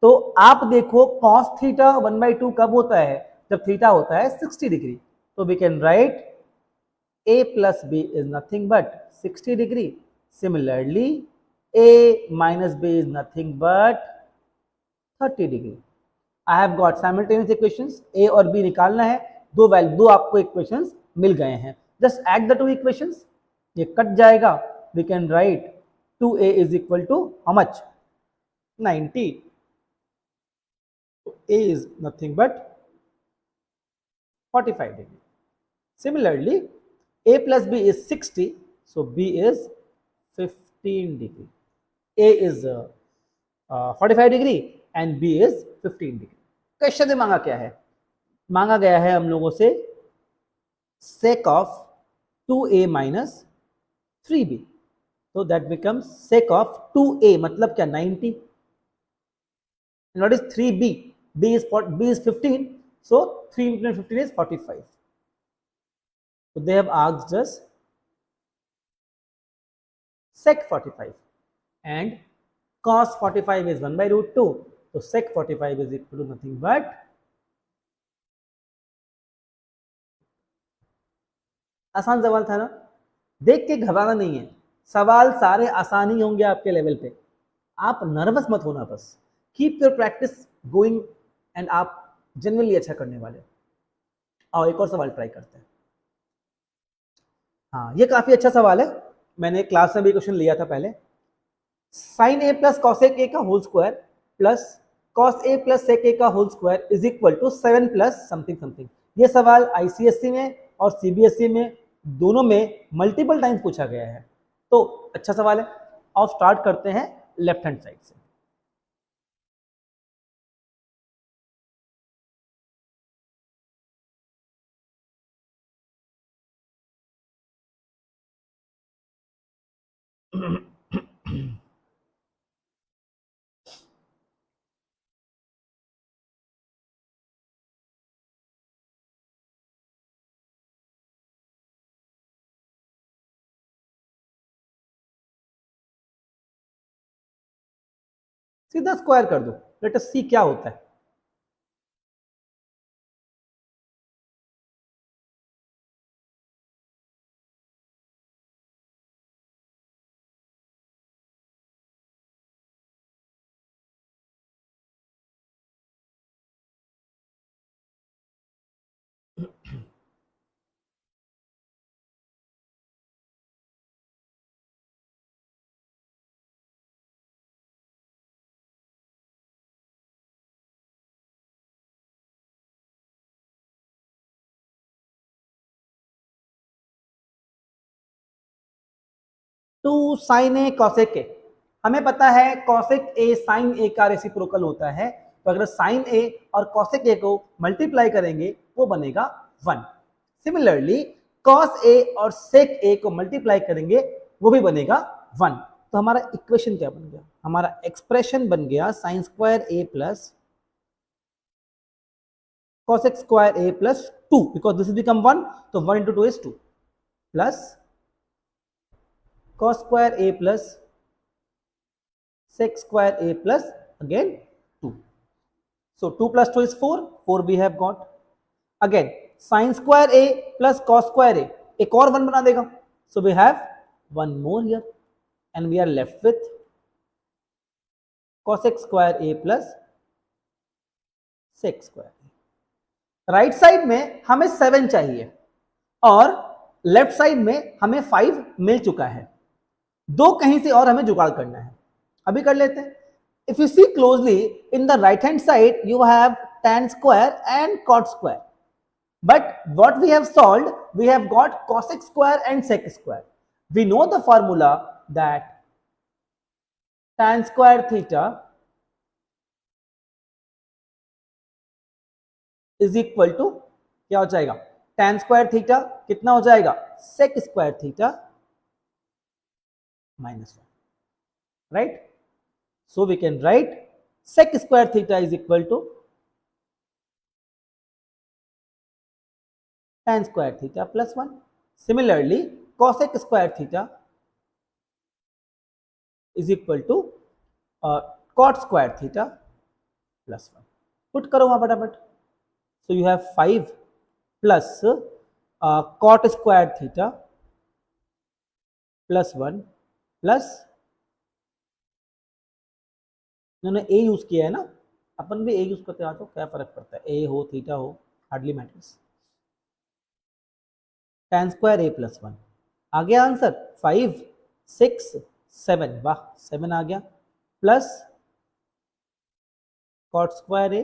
तो आप देखो cos थीटा 1/2 कब होता है, जब थीटा होता है 60 डिग्री। तो we can write a plus b is nothing but 60 degree. Similarly, a minus b is nothing but 30 degree. I have got simultaneous equations, a और b निकालना है, दो आपको equations मिल गए हैं। Just add the two equations, ये cut जाएगा। We can write 2a is equal to how much, 90. a is nothing but 45 degree. Similarly, a plus b is 60, so b is 15 degree. a is 45 degree and b is 15 degree. Question में मांगा क्या है, मांगा गया है हम लोगों से sec of 2a minus 3b, so that becomes sec of 2a मतलब क्या, 90, and what is 3b, b is 15, so 3 into 15 is 45. So they have asked us sec 45 and cos 45 is 1/√2, so sec 45 is equal to nothing but, आसान सवाल था ना, देख के घबराना नहीं है, सवाल सारे आसान ही होंगे आपके लेवल पे, आप नर्वस मत होना, बस keep your practice going and आप जनरली अच्छा करने वाले। और एक और सवाल ट्राई करते हैं। हाँ, ये काफी अच्छा सवाल है, मैंने क्लास में भी क्वेश्चन लिया था पहले। Sine A plus cosec A का whole square plus cos A plus sec A का whole square is equal to 7 plus something something. ये सवाल आईसीएसई में और सीबीएसई में दोनों में मल्टीपल टाइम्स पूछा गया है, तो अच्छा सवाल है। और स्टार्ट करते हैं लेफ्ट हैंड साइड से। सीधा स्क्वायर कर दो, लेट अस सी क्या होता है। 2 sin a cosec a, हमें पता है cosec a sin a का रेसिप्रोकल होता है, तो अगर sin a और cosec a को मल्टीप्लाई करेंगे वो बनेगा 1। सिमिलरली cos a और sec a को मल्टीप्लाई करेंगे वो भी बनेगा 1। तो हमारा इक्वेशन क्या बन गया, हमारा एक्सप्रेशन बन गया sin square a plus cosec square a plus 2, because this has become 1, so 1 into 2 is 2, plus cos square a plus sec square a plus again 2. So 2 plus 2 is 4, 4 we have got. Again sin square a plus cos square a, एक और 1 बना देगा, so we have one more here and we are left with cosec square a plus sec square a. Right side में हमें 7 चाहिए और left side में हमें 5 मिल चुका है, दो कहीं से और हमें जुगाड़ करना है, अभी कर लेते हैं। If you see closely in the right hand side you have tan square and cot square, but what we have solved, we have got cosec square and sec square. We know the formula that tan square theta is equal to क्या हो जाएगा, tan square theta कितना हो जाएगा, sec square theta -1, right. So we can write sec square theta is equal to tan square theta +1। Similarly cosec square theta is equal to cot square theta +1। Put करो वहां फटाफट। So you have 5 plus cot square theta +1 plus, इन्होंने a use किया है ना, अपन भी a use करते हैं, तो क्या फर्क पड़ता है, a हो थीटा हो hardly matters. tan square a +1 आ गया आंसर, 5 6 7, वाह 7 आ गया, plus cot square a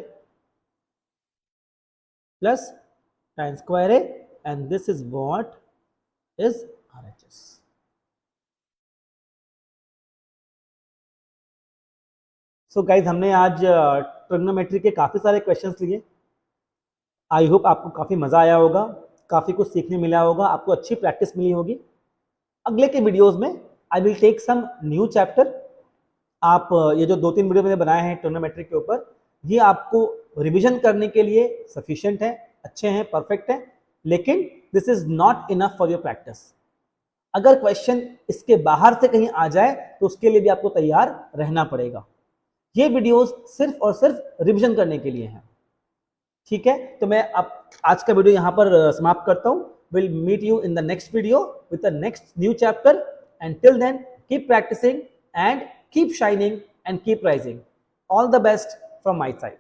plus tan square a, and this is what is RHS. So guys, हमने आज ट्रिग्नोमेट्री के काफ़ी सारे क्वेश्चंस लिए। आई होप आपको काफ़ी मज़ा आया होगा, काफ़ी कुछ सीखने मिला होगा, आपको अच्छी प्रैक्टिस मिली होगी। अगले के वीडियोस में I will take some new chapter. आप ये जो 2-3 वीडियो मैंने बनाए हैं ट्रिग्नोमेट्री के ऊपर, ये आपको रिवीजन करने के लिए सफिशिएंट है, अच्छे हैं, परफेक्ट है, लेकिन this is not enough for your practice. अगर क्वेश्चन इसके बाहर से कहीं आ जाए तो उसके लिए भी आपको तैयार रहना पड़ेगा। ये वीडियोस सिर्फ और सिर्फ रिवीजन करने के लिए हैं, ठीक है। तो मैं अब आज का वीडियो यहाँ पर समाप्त करता हूँ। Will meet you in the next video with the next new chapter, and till then keep practising and keep shining and keep rising. All the best from my side.